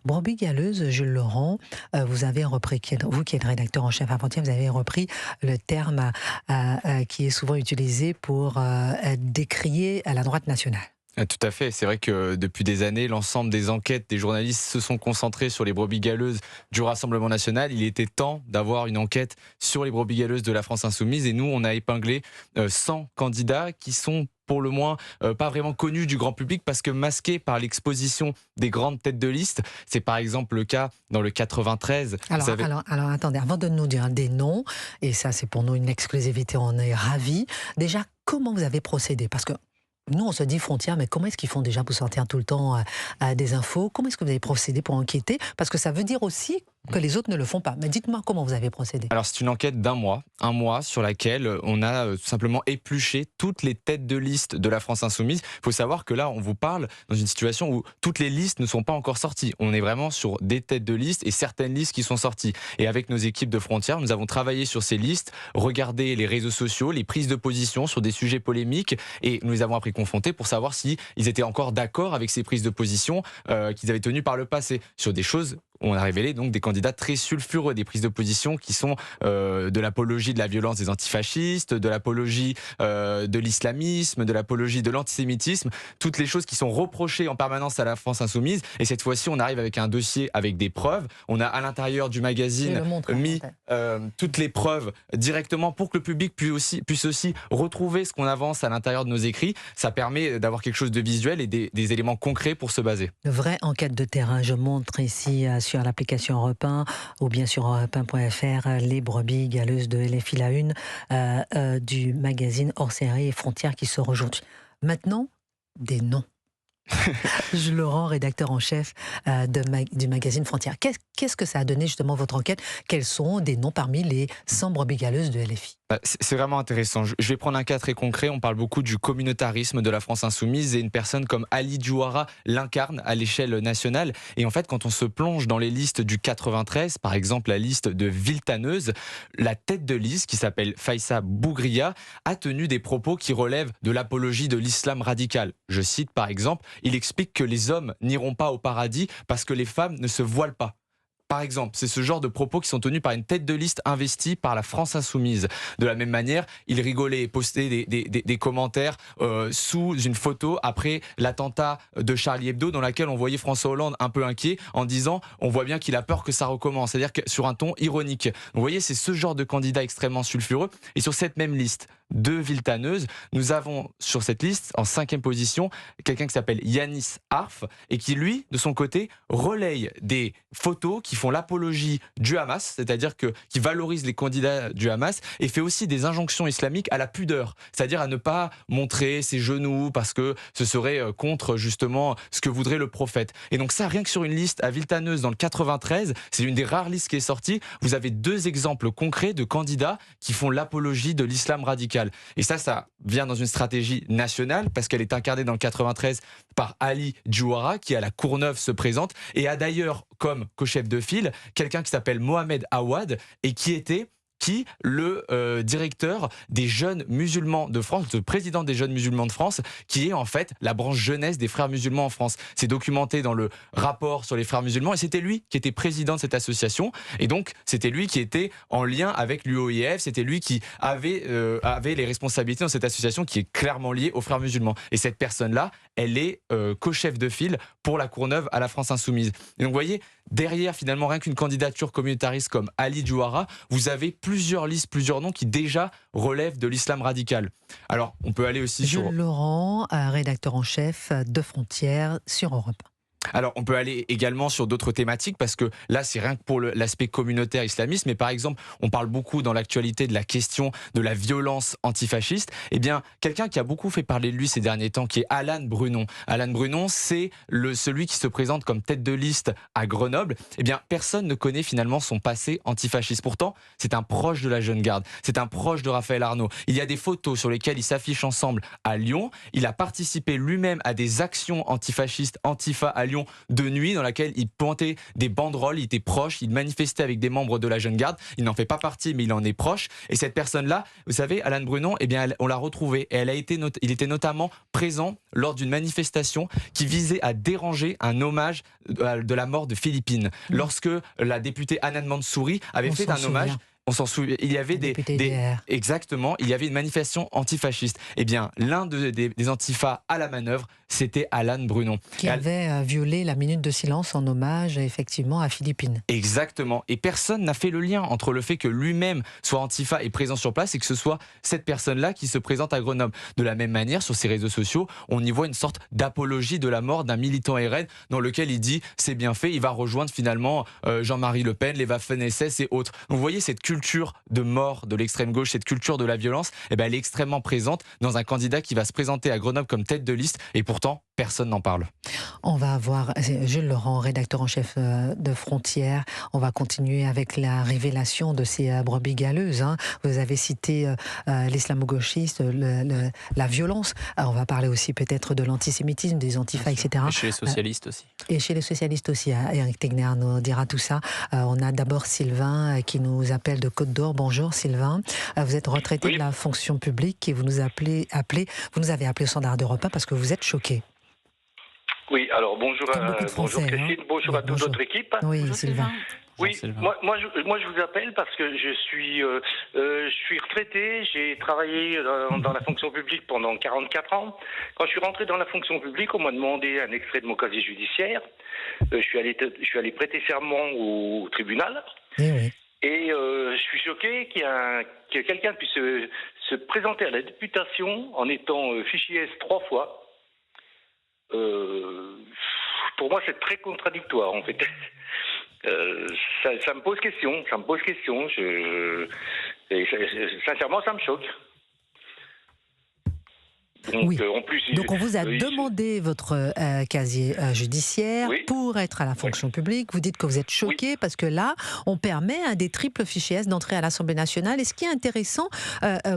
brebis galeuse, Jules Laurent, vous avez repris, vous qui êtes rédacteur en chef avant-hier, vous avez repris le terme qui est souvent utilisé pour décrier la droite nationale. Tout à fait, c'est vrai que depuis des années, l'ensemble des enquêtes des journalistes se sont concentrés sur les brebis galeuses du Rassemblement national. Il était temps d'avoir une enquête sur les brebis galeuses de la France insoumise et nous, on a épinglé 100 candidats qui sont pour le moins pas vraiment connus du grand public parce que masqués par l'exposition des grandes têtes de liste. C'est par exemple le cas dans le 93. Alors, attendez, avant de nous dire des noms, et ça c'est pour nous une exclusivité, on est ravis. Déjà, comment vous avez procédé? Parce que nous, on se dit frontières, mais comment est-ce qu'ils font déjà pour sortir tout le temps des infos? Comment est-ce que vous avez procédé pour enquêter? Parce que ça veut dire aussi que les autres ne le font pas. Mais dites-moi comment vous avez procédé. Alors c'est une enquête un mois sur laquelle on a tout simplement épluché toutes les têtes de liste de la France insoumise. Il faut savoir que là, on vous parle dans une situation où toutes les listes ne sont pas encore sorties. On est vraiment sur des têtes de liste et certaines listes qui sont sorties. Et avec nos équipes de frontières, nous avons travaillé sur ces listes, regardé les réseaux sociaux, les prises de position sur des sujets polémiques et nous les avons appris confrontés pour savoir s'ils étaient encore d'accord avec ces prises de position qu'ils avaient tenues par le passé sur des choses. On a révélé donc des candidats très sulfureux, des prises de position qui sont de l'apologie de la violence des antifascistes, de l'apologie de l'islamisme, de l'apologie de l'antisémitisme, toutes les choses qui sont reprochées en permanence à la France insoumise. Et cette fois-ci, on arrive avec un dossier avec des preuves. On a à l'intérieur du magazine mis toutes les preuves directement pour que le public puisse aussi retrouver ce qu'on avance à l'intérieur de nos écrits. Ça permet d'avoir quelque chose de visuel et des éléments concrets pour se baser. Une vraie enquête de terrain. Je montre ici sur l'application Europe 1 ou bien sur europe1.fr les brebis galeuses de LFI La Une du magazine Hors Série et Frontières qui sort aujourd'hui. Maintenant, des noms. Jules Laurent, rédacteur en chef du magazine Frontières. Qu'est-ce que ça a donné justement votre enquête? Quels sont des noms parmi les 100 brebis galeuses de LFI? C'est vraiment intéressant. Je vais prendre un cas très concret. On parle beaucoup du communautarisme de la France insoumise et une personne comme Ali Djouara l'incarne à l'échelle nationale. Et en fait, quand on se plonge dans les listes du 93, par exemple la liste de Villetaneuse, la tête de liste, qui s'appelle Faïssa Bougria, a tenu des propos qui relèvent de l'apologie de l'islam radical. Je cite par exemple, il explique que les hommes n'iront pas au paradis parce que les femmes ne se voilent pas. Par exemple, c'est ce genre de propos qui sont tenus par une tête de liste investie par la France insoumise. De la même manière, il rigolait et postait des commentaires sous une photo après l'attentat de Charlie Hebdo dans laquelle on voyait François Hollande un peu inquiet en disant « on voit bien qu'il a peur que ça recommence », c'est-à-dire que sur un ton ironique. Vous voyez, c'est ce genre de candidat extrêmement sulfureux. Et sur cette même liste de Villetaneuse, nous avons sur cette liste, en 5e position, quelqu'un qui s'appelle Yanis Arf et qui, lui, de son côté, relaye des photos qui font l'apologie du Hamas, c'est-à-dire qui valorise les candidats du Hamas et fait aussi des injonctions islamiques à la pudeur, c'est-à-dire à ne pas montrer ses genoux parce que ce serait contre justement ce que voudrait le prophète. Et donc ça, rien que sur une liste à Villetaneuse dans le 93, c'est une des rares listes qui est sortie, vous avez 2 exemples concrets de candidats qui font l'apologie de l'islam radical. Et ça vient dans une stratégie nationale parce qu'elle est incarnée dans le 93 par Ali Djouara qui à la Courneuve se présente et a d'ailleurs comme co-chef de file quelqu'un qui s'appelle Mohamed Awad et qui était le directeur des jeunes musulmans de France, le président des jeunes musulmans de France, qui est en fait la branche jeunesse des frères musulmans en France. C'est documenté dans le rapport sur les frères musulmans et c'était lui qui était président de cette association et donc c'était lui qui était en lien avec l'UOIF, c'était lui qui avait les responsabilités dans cette association qui est clairement liée aux frères musulmans. Et cette personne-là, elle est co-chef de file pour la Courneuve à la France insoumise. Et donc vous voyez, derrière finalement rien qu'une candidature communautariste comme Ali Djouara, vous avez plusieurs listes, plusieurs noms qui déjà relèvent de l'islam radical. Alors, on peut aller aussi sur... Jules Laurent, rédacteur en chef de Frontières sur Europe 1. Alors, on peut aller également sur d'autres thématiques parce que là, c'est rien que pour l'aspect communautaire islamiste. Mais par exemple, on parle beaucoup dans l'actualité de la question de la violence antifasciste. Eh bien, quelqu'un qui a beaucoup fait parler de lui ces derniers temps, qui est Alan Brunon. Alan Brunon, c'est celui qui se présente comme tête de liste à Grenoble. Eh bien, personne ne connaît finalement son passé antifasciste. Pourtant, c'est un proche de la Jeune Garde. C'est un proche de Raphaël Arnaud. Il y a des photos sur lesquelles ils s'affichent ensemble à Lyon. Il a participé lui-même à des actions antifascistes, Antifa à Lyon, Lyon de nuit dans laquelle il pointait des banderoles, il était proche, il manifestait avec des membres de la Jeune Garde. Il n'en fait pas partie, mais il en est proche. Et cette personne-là, vous savez, Alan Brunon, eh bien, on l'a retrouvée. Et il était notamment présent lors d'une manifestation qui visait à déranger un hommage de la mort de Philippine. Lorsque la députée Anne Mansouri avait fait un hommage. On s'en souvient. Il y avait exactement. Il y avait une manifestation antifasciste. Eh bien, l'un des antifas à la manœuvre, c'était Alan Brunon. Qui avait violé la minute de silence en hommage, effectivement, à Philippine. Exactement. Et personne n'a fait le lien entre le fait que lui-même soit antifa et présent sur place et que ce soit cette personne-là qui se présente à Grenoble. De la même manière, sur ses réseaux sociaux, on y voit une sorte d'apologie de la mort d'un militant RN dans lequel il dit c'est bien fait, il va rejoindre finalement Jean-Marie Le Pen, les Waffen-SS et autres. Donc, vous voyez cette culture de mort de l'extrême gauche, cette culture de la violence, eh ben, elle est extrêmement présente dans un candidat qui va se présenter à Grenoble comme tête de liste et pourtant personne n'en parle. On va avoir Jules Laurent, rédacteur en chef de Frontières. On va continuer avec la révélation de ces brebis galeuses. Vous avez cité l'islamo-gauchiste, la violence. On va parler aussi peut-être de l'antisémitisme, des antifas, etc. Et chez les socialistes aussi. Et chez les socialistes aussi. Éric Tegner nous dira tout ça. On a d'abord Sylvain qui nous appelle de Côte d'Or. Bonjour Sylvain. Vous êtes retraité de la fonction publique et vous nous avez appelé au standard d'Europe 1 parce que vous êtes choqué. Oui, alors bonjour Christine, bonjour à toute votre équipe. Oui, Sylvain. Oui, moi je vous appelle parce que je suis retraité, j'ai travaillé dans la fonction publique pendant 44 ans. Quand je suis rentré dans la fonction publique, on m'a demandé un extrait de mon casier judiciaire. Je suis allé prêter serment au tribunal. Oui. Et je suis choqué que quelqu'un puisse se présenter à la députation en étant fichier S 3 fois. Pour moi, c'est très contradictoire, en fait. Ça me pose question. Sincèrement, ça me choque. Donc, oui. En plus, donc on vous a demandé votre casier judiciaire pour être à la fonction publique. Vous dites que vous êtes choqué parce que là, on permet à des triples fichiers S d'entrer à l'Assemblée nationale. Et ce qui est intéressant,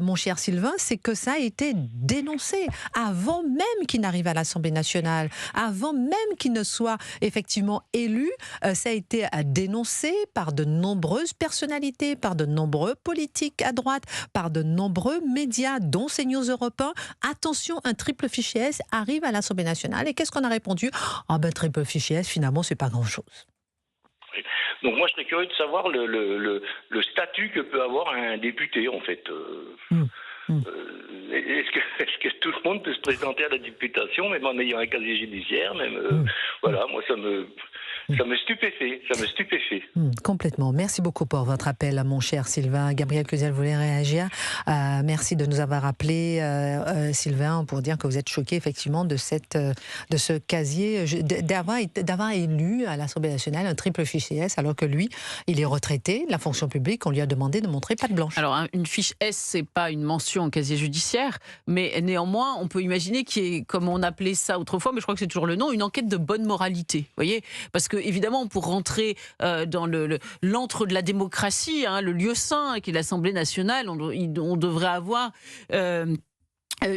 mon cher Sylvain, c'est que ça a été dénoncé avant même qu'il n'arrive à l'Assemblée nationale, avant même qu'il ne soit effectivement élu. Ça a été dénoncé par de nombreuses personnalités, par de nombreux politiques à droite, par de nombreux médias, dont CNews Europe 1. Attention, un triple fichier S arrive à l'Assemblée nationale. Et qu'est-ce qu'on a répondu ? Triple fichier S, finalement, c'est pas grand-chose. Donc moi, je serais curieux de savoir le statut que peut avoir un député, en fait. Est-ce que tout le monde peut se présenter à la députation, même en ayant un casier judiciaire, voilà, moi, ça me stupéfait. Complètement. Merci beaucoup pour votre appel, mon cher Sylvain. Gabriel Cluzel voulait réagir. Merci de nous avoir appelé, Sylvain, pour dire que vous êtes choqué effectivement de ce casier, d'avoir élu à l'Assemblée nationale un triple fichier S, alors que lui, il est retraité de la fonction publique. On lui a demandé de montrer patte blanche. Alors, une fiche S, c'est pas une mention en casier judiciaire, mais néanmoins, on peut imaginer qu'il y ait, comme on appelait ça autrefois, mais je crois que c'est toujours le nom, une enquête de bonne moralité. Vous voyez ? Parce que évidemment, pour rentrer dans l'antre de la démocratie, le lieu saint qui est l'Assemblée nationale, on devrait avoir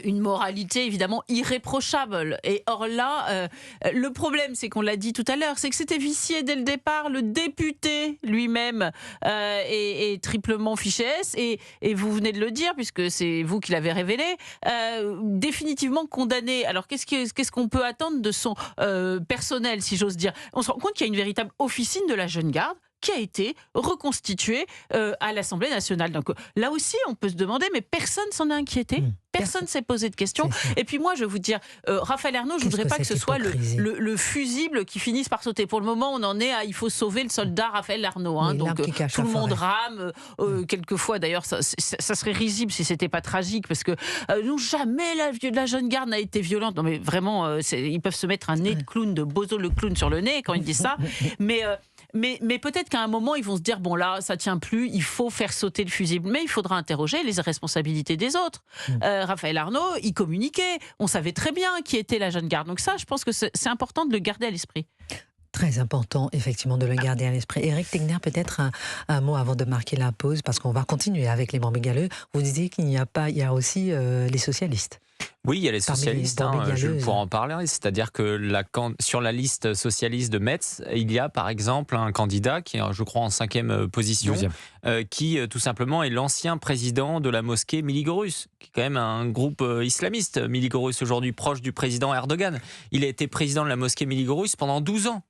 une moralité évidemment irréprochable. Et or là, le problème, c'est qu'on l'a dit tout à l'heure, c'est que c'était vicié dès le départ. Le député lui-même est triplement fiché S, et vous venez de le dire, puisque c'est vous qui l'avez révélé, définitivement condamné. Alors qu'est-ce qu'on peut attendre de son personnel, si j'ose dire ? On se rend compte qu'il y a une véritable officine de la Jeune Garde qui a été reconstituée à l'Assemblée nationale. Donc là aussi, on peut se demander, mais personne s'en a inquiété. Personne ne s'est posé de questions. Et puis moi, je vais vous dire, Raphaël Arnaud, je ne voudrais pas que ce soit le fusible qui finisse par sauter. Pour le moment, on en est à il faut sauver le soldat Raphaël Arnaud. Donc tout le monde rame. Quelquefois, d'ailleurs, ça serait risible si c'était pas tragique, parce que non, jamais la Jeune Garde n'a été violente. Non, mais vraiment, ils peuvent se mettre un nez de clown, de Bozo le clown sur le nez quand ils disent ça. Mais peut-être qu'à un moment, ils vont se dire, bon là, ça tient plus, il faut faire sauter le fusible. Mais il faudra interroger les responsabilités des autres. Raphaël Arnaud, il communiquait. On savait très bien qui était la Jeune Garde. Donc ça, je pense que c'est important de le garder à l'esprit. Très important, effectivement, de le garder à l'esprit. Éric Tegner, peut-être un mot avant de marquer la pause, parce qu'on va continuer avec les brebis galeuses. Vous disiez qu'il y a aussi les socialistes. Oui, il y a les Parmi les socialistes, brebis je galeuses. pourrais en parler. C'est-à-dire que sur la liste socialiste de Metz, il y a par exemple un candidat qui est, je crois, en 5e position, Deuxième. qui tout simplement est l'ancien président de la mosquée Miligorus, qui est quand même un groupe islamiste. Miligorus, aujourd'hui proche du président Erdogan. Il a été président de la mosquée Miligorus pendant 12 ans.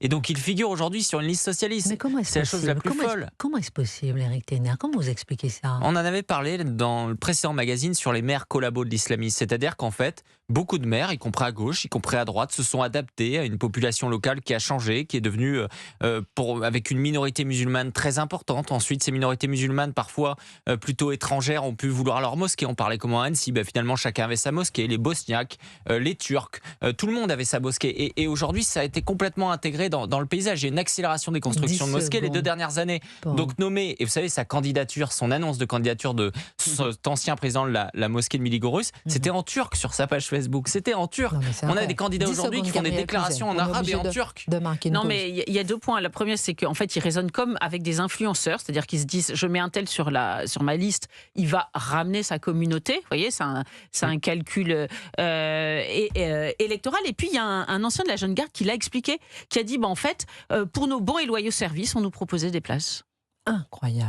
Et donc il figure aujourd'hui sur une liste socialiste. Mais comment est-ce C'est la chose la plus folle. Comment est-ce possible, Éric Ténère? Comment vous expliquez ça? On en avait parlé dans le précédent magazine sur les maires collabos de l'islamisme. C'est-à-dire qu'en fait, beaucoup de maires, y compris à gauche, y compris à droite, se sont adaptés à une population locale qui a changé, qui est devenue, avec une minorité musulmane très importante. Ensuite, ces minorités musulmanes, parfois plutôt étrangères, ont pu vouloir leur mosquée. On parlait comment à Annecy, finalement chacun avait sa mosquée. Les Bosniaques, les Turcs, tout le monde avait sa mosquée. Et aujourd'hui, ça a été complètement intégré dans le paysage. Il y a une accélération des constructions de mosquées les 2 dernières années. Bon. Donc nommé, et vous savez, sa candidature, son annonce de candidature de cet ancien président de la mosquée de Miligorus, c'était en turc sur sa page Facebook. C'était en turc. Non, mais c'est On a vrai. des candidats 10 aujourd'hui qui secondes, font des Gabriel déclarations Cluzel. en On est arabe et en obligé turc. de marquer une Non, pause. mais il y a 2 points. La première, c'est qu'en fait, ils raisonnent comme avec des influenceurs, c'est-à-dire qu'ils se disent, je mets un tel sur ma liste, il va ramener sa communauté. Vous voyez, c'est un calcul électoral. Et puis, il y a un ancien de la Jeune Garde qui l'a expliqué, qui a dit, en fait, pour nos bons et loyaux services, on nous proposait des places. Incroyable.